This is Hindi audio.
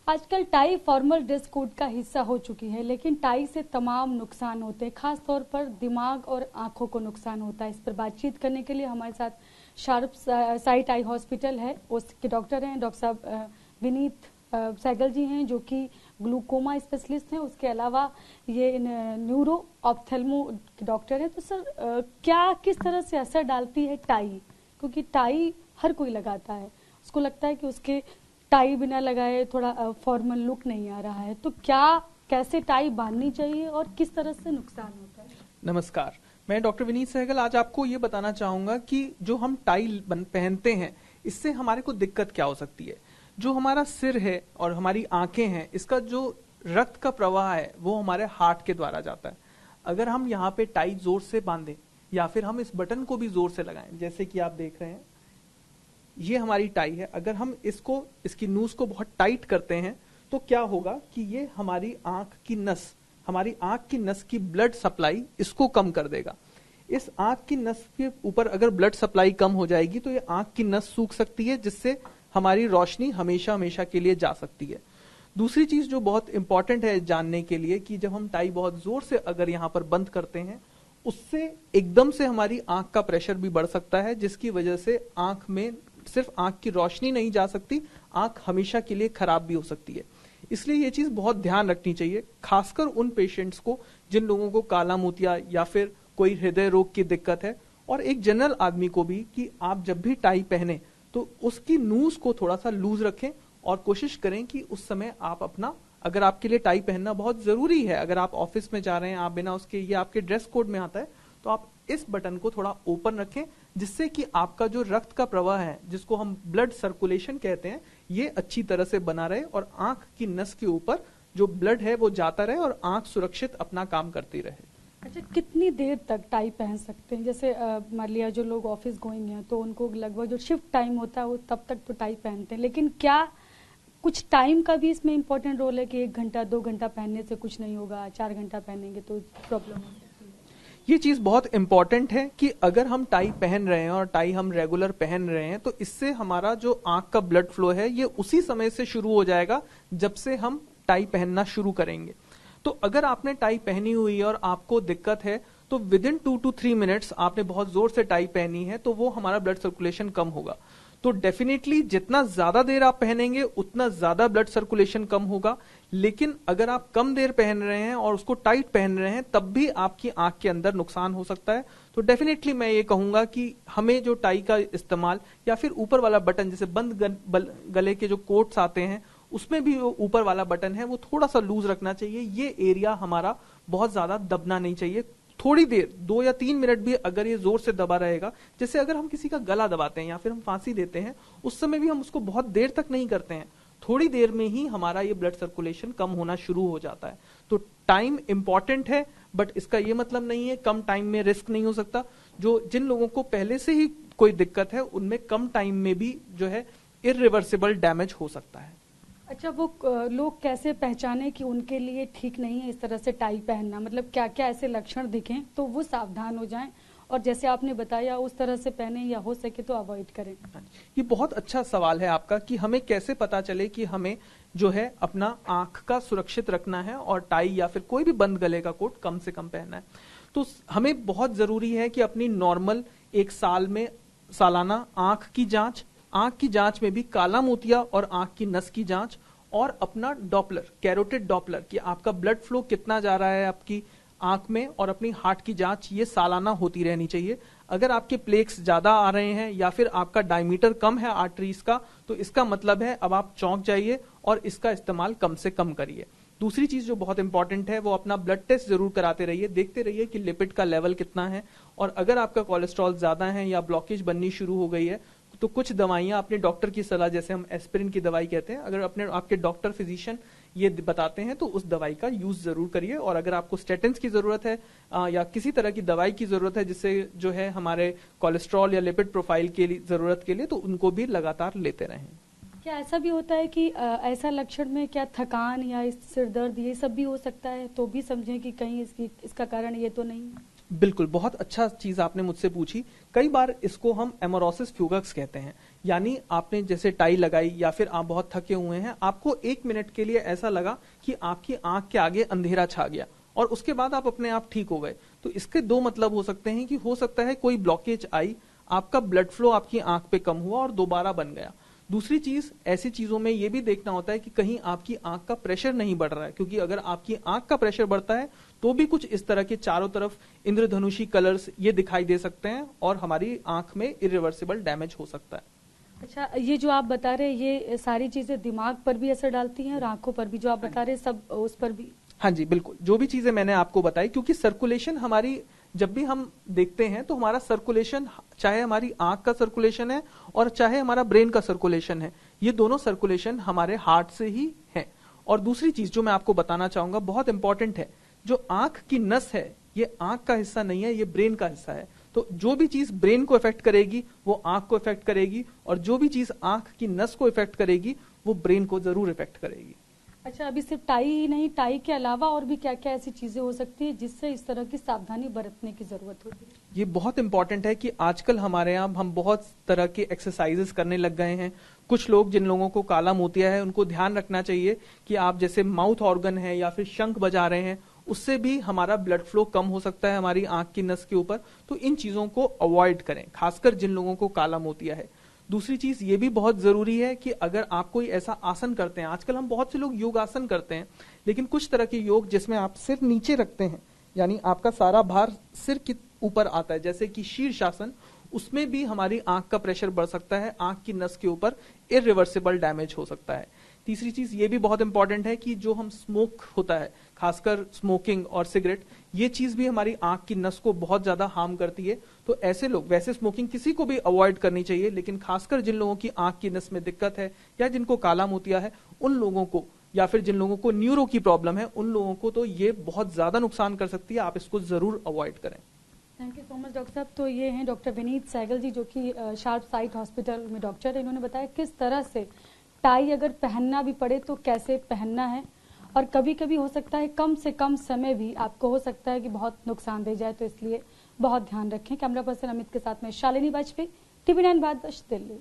आजकल टाई फॉर्मल ड्रेस कोड का हिस्सा हो चुकी है, लेकिन टाई से तमाम नुकसान होते हैं, खास तौर पर दिमाग और आंखों को नुकसान होता है। इस पर बातचीत करने के लिए हमारे साथ शार्प साइट आई हॉस्पिटल है, उसके डॉक्टर हैं डॉक्टर साहब विनीत सहगल जी हैं, जो कि ग्लूकोमा स्पेशलिस्ट हैं। उसके अलावा ये न्यूरो ऑप्थेल्मो डॉक्टर हैं। तो सर, क्या किस तरह से असर डालती है टाई, क्योंकि टाई हर कोई लगाता है, उसको लगता है कि उसके टाई बिना लगाए थोड़ा फॉर्मल लुक नहीं आ रहा है। तो क्या कैसे टाई बांधनी चाहिए और किस तरह से नुकसान होता है? नमस्कार, मैं डॉक्टर विनीत सहगल आज आपको ये बताना चाहूंगा कि जो हम टाई पहनते हैं इससे हमारे को दिक्कत क्या हो सकती है। जो हमारा सिर है और हमारी आंखें हैं, इसका जो रक्त का प्रवाह है वो हमारे हार्ट के द्वारा जाता है। अगर हम यहाँ पे टाई जोर से बांधें या फिर हम इस बटन को भी जोर से लगाएं, जैसे कि आप देख रहे हैं ये हमारी टाई है, अगर हम इसकी नूस को बहुत टाइट करते हैं तो क्या होगा कि ये हमारी आंख की नस की ब्लड सप्लाई इसको कम कर देगा। इस आंख की नस के ऊपर अगर ब्लड सप्लाई कम हो जाएगी तो ये आंख की नस सूख सकती है, जिससे हमारी रोशनी हमेशा हमेशा के लिए जा सकती है। दूसरी चीज जो बहुत इंपॉर्टेंट है जानने के लिए कि जब हम टाई बहुत जोर से अगर यहाँ पर बंद करते हैं, उससे एकदम से हमारी आंख का प्रेशर भी बढ़ सकता है, जिसकी वजह से आंख में सिर्फ आंख की रोशनी नहीं जा सकती, आंख हमेशा के लिए खराब भी हो सकती है। इसलिए ये चीज बहुत ध्यान रखनी चाहिए, खासकर उन पेशेंट्स को जिन लोगों को काला मोतिया या फिर कोई हृदय रोग की दिक्कत है, और एक जनरल आदमी को भी कि आप जब भी टाई पहने तो उसकी नूस को थोड़ा सा लूज रखें और कोशिश करें कि उस समय आप अपना, अगर आपके लिए टाई पहनना बहुत जरूरी है, अगर आप ऑफिस में जा रहे हैं, आप बिना उसके, ये आपके ड्रेस कोड में आता है, तो आप इस बटन को थोड़ा ओपन रखें, जिससे कि आपका जो रक्त का प्रवाह है, जिसको हम ब्लड सर्कुलेशन कहते हैं, ये अच्छी तरह से बना रहे और आंख की नस के ऊपर जो ब्लड है वो जाता रहे और आंख सुरक्षित अपना काम करती रहे। अच्छा, कितनी देर तक टाई पहन सकते हैं? जैसे मान लिया जो लोग ऑफिस गोइंग हैं तो उनको लगभग जो शिफ्ट टाइम होता है वो तब तक तो टाई पहनते हैं, लेकिन क्या कुछ टाइम का भी इसमें इम्पोर्टेंट रोल है कि 1 घंटा 2 घंटा पहनने से कुछ नहीं होगा, 4 घंटा पहनेंगे तो प्रॉब्लम हो सकती है? ये चीज बहुत इंपॉर्टेंट है कि अगर हम टाई पहन रहे हैं और टाई हम रेगुलर पहन रहे हैं, तो इससे हमारा जो आंख का ब्लड फ्लो है ये उसी समय से शुरू हो जाएगा जब से हम टाई पहनना शुरू करेंगे। तो अगर आपने टाई पहनी हुई है और आपको दिक्कत है, तो विद इन 2 to 3 मिनट्स आपने बहुत जोर से टाई पहनी है, तो वो हमारा ब्लड सर्कुलेशन कम होगा। तो डेफिनेटली जितना ज्यादा देर आप पहनेंगे उतना ज्यादा ब्लड सर्कुलेशन कम होगा। लेकिन अगर आप कम देर पहन रहे हैं और उसको टाइट पहन रहे हैं, तब भी आपकी आंख के अंदर नुकसान हो सकता है। तो डेफिनेटली मैं ये कहूंगा कि हमें जो टाई का इस्तेमाल या फिर ऊपर वाला बटन, जैसे बंद गले के जो कोट्स आते हैं उसमें भी वो ऊपर वाला बटन है वो थोड़ा सा लूज रखना चाहिए। ये एरिया हमारा बहुत ज्यादा दबना नहीं चाहिए। थोड़ी देर 2 या 3 मिनट भी अगर ये जोर से दबा रहेगा, जैसे अगर हम किसी का गला दबाते हैं या फिर हम फांसी देते हैं, उस समय भी हम उसको बहुत देर तक नहीं करते हैं, थोड़ी देर में ही हमारा ये ब्लड सर्कुलेशन कम होना शुरू हो जाता है। तो टाइम इंपॉर्टेंट है, बट इसका ये मतलब नहीं है कम टाइम में रिस्क नहीं हो सकता। जिन लोगों को पहले से ही कोई दिक्कत है उनमें कम टाइम में भी जो है इरिवर्सिबल डैमेज हो सकता है। अच्छा, वो लोग कैसे पहचाने कि उनके लिए ठीक नहीं है इस तरह से टाई पहनना? मतलब क्या क्या ऐसे लक्षण दिखें तो वो सावधान हो जाएं और जैसे आपने बताया उस तरह से पहने, या हो सके तो अवॉइड करें? ये बहुत अच्छा सवाल है आपका कि हमें कैसे पता चले कि हमें जो है अपना आंख का सुरक्षित रखना है और टाई या फिर कोई भी बंद गले का कोट कम से कम पहनना है। तो हमें बहुत जरूरी है कि अपनी नॉर्मल 1 साल में सालाना आंख की जांच में भी काला मोतिया और आंख की नस की जांच, और अपना डॉपलर, कैरोटिड डॉपलर, कि आपका ब्लड फ्लो कितना जा रहा है आपकी आंख में, और अपनी हार्ट की जांच, ये सालाना होती रहनी चाहिए। अगर आपके प्लेक्स ज्यादा आ रहे हैं या फिर आपका डायमीटर कम है आर्टरीज का, तो इसका मतलब है अब आप चौंक जाइए और इसका इस्तेमाल कम से कम करिए। दूसरी चीज जो बहुत इंपॉर्टेंट है वो अपना ब्लड टेस्ट जरूर कराते रहिए, देखते रहिए कि लिपिड का लेवल कितना है, और अगर आपका कोलेस्ट्रॉल ज्यादा है या ब्लॉकेज बननी शुरू हो गई है तो कुछ दवाइयां अपने डॉक्टर की सलाह, जैसे हम एस्पिरिन की दवाई कहते हैं, अगर आपके डॉक्टर फिजिशियन ये बताते हैं तो उस दवाई का यूज जरूर करिए। और अगर आपको स्टेटिन्स की जरूरत है या किसी तरह की दवाई की जरूरत है जिससे जो है हमारे कोलेस्ट्रॉल या लिपिड प्रोफाइल के लिए जरूरत के लिए, तो उनको भी लगातार लेते रहें। क्या ऐसा भी होता है कि ऐसा लक्षण में क्या थकान या सिर दर्द ये सब भी हो सकता है, तो भी समझें कि कहीं इसका कारण ये तो नहीं? बिल्कुल, बहुत अच्छा चीज आपने मुझसे पूछी। कई बार इसको हम एमोरोसिस फ्यूगस कहते हैं, यानी आपने जैसे टाई लगाई या फिर आप बहुत थके हुए हैं, आपको 1 मिनट के लिए ऐसा लगा कि आपकी आंख के आगे अंधेरा छा गया और उसके बाद आप अपने आप ठीक हो गए। तो इसके दो मतलब हो सकते हैं कि हो सकता है कोई ब्लॉकेज आई, आपका ब्लड फ्लो आपकी आंख पे कम हुआ और दोबारा बन गया। दूसरी चीज, ऐसी चीजों में ये भी देखना होता है कि कहीं आपकी आंख का प्रेशर नहीं बढ़ रहा है, क्योंकि अगर आपकी आंख का प्रेशर बढ़ता है तो भी कुछ इस तरह के चारों तरफ इंद्रधनुषी कलर्स ये दिखाई दे सकते हैं और हमारी आंख में इरिवर्सिबल डैमेज हो सकता है। अच्छा, ये जो आप बता रहे हैं ये सारी चीजें दिमाग पर भी असर डालती हैं और आंखों पर भी, जो आप बता रहे हैं सब उस पर भी? हाँ जी, बिल्कुल। जो भी चीजें मैंने आपको बताई, क्योंकि सर्कुलेशन हमारी, जब भी हम देखते हैं तो हमारा सर्कुलेशन, चाहे हमारी आंख का सर्कुलेशन है और चाहे हमारा ब्रेन का सर्कुलेशन है, ये दोनों सर्कुलेशन हमारे हार्ट से ही है। और दूसरी चीज जो मैं आपको बताना चाहूंगा, बहुत इंपॉर्टेंट है, जो आंख की नस है ये आंख का हिस्सा नहीं है, ये ब्रेन का हिस्सा है। तो जो भी चीज ब्रेन को इफेक्ट करेगी वो आंख को इफेक्ट करेगी, और जो भी चीज आंख की नस को इफेक्ट करेगी वो ब्रेन को जरूर इफेक्ट करेगी। अच्छा, अभी सिर्फ टाई ही नहीं, टाई के अलावा और भी क्या क्या ऐसी चीजें हो सकती है जिससे इस तरह की सावधानी बरतने की जरूरत होगी? ये बहुत इंपॉर्टेंट है कि आजकल हमारे यहाँ हम बहुत तरह के एक्सरसाइजेस करने लग गए हैं। कुछ लोग, जिन लोगों को काला मोतिया है, उनको ध्यान रखना चाहिए कि आप जैसे माउथ ऑर्गन है या फिर शंख बजा रहे हैं, उससे भी हमारा ब्लड फ्लो कम हो सकता है हमारी आंख की नस के ऊपर। तो इन चीजों को अवॉइड करें, खासकर जिन लोगों को काला मोतिया है। दूसरी चीज ये भी बहुत जरूरी है कि अगर आप कोई ऐसा आसन करते हैं, आजकल हम बहुत से लोग योग आसन करते हैं, लेकिन कुछ तरह के योग जिसमें आप सिर नीचे रखते हैं, यानी आपका सारा भार सिर के ऊपर आता है, जैसे कि शीर्षासन, उसमें भी हमारी आंख का प्रेशर बढ़ सकता है, आंख की नस के ऊपर इरिवर्सिबल डैमेज हो सकता है। तीसरी चीज ये भी बहुत इंपॉर्टेंट है कि जो हम स्मोक होता है, खासकर स्मोकिंग और सिगरेट, ये चीज भी हमारी आंख की नस को बहुत ज्यादा हार्म करती है। तो ऐसे लोग, वैसे स्मोकिंग किसी को भी अवॉइड करनी चाहिए, लेकिन खासकर जिन लोगों की आंख की नस में दिक्कत है या जिनको काला मोतिया है, उन लोगों को, या फिर जिन लोगों को न्यूरो की प्रॉब्लम है, उन लोगों को तो ये बहुत ज्यादा नुकसान कर सकती है। आप इसको जरूर अवॉइड करें। Thank you so much doctor साहब। तो ये हैं डॉक्टर विनीत सहगल जी, जो कि शार्प साइट हॉस्पिटल में डॉक्टर है। इन्होंने बताया किस तरह से टाई अगर पहनना भी पड़े तो कैसे पहनना है, और कभी कभी हो सकता है कम से कम समय भी आपको हो सकता है कि बहुत नुकसान दे जाए, तो इसलिए बहुत ध्यान रखें। कैमरा पर्सन अमित के साथ में शालिनी वाजपेयी, TV9 भारतवर्ष, दिल्ली।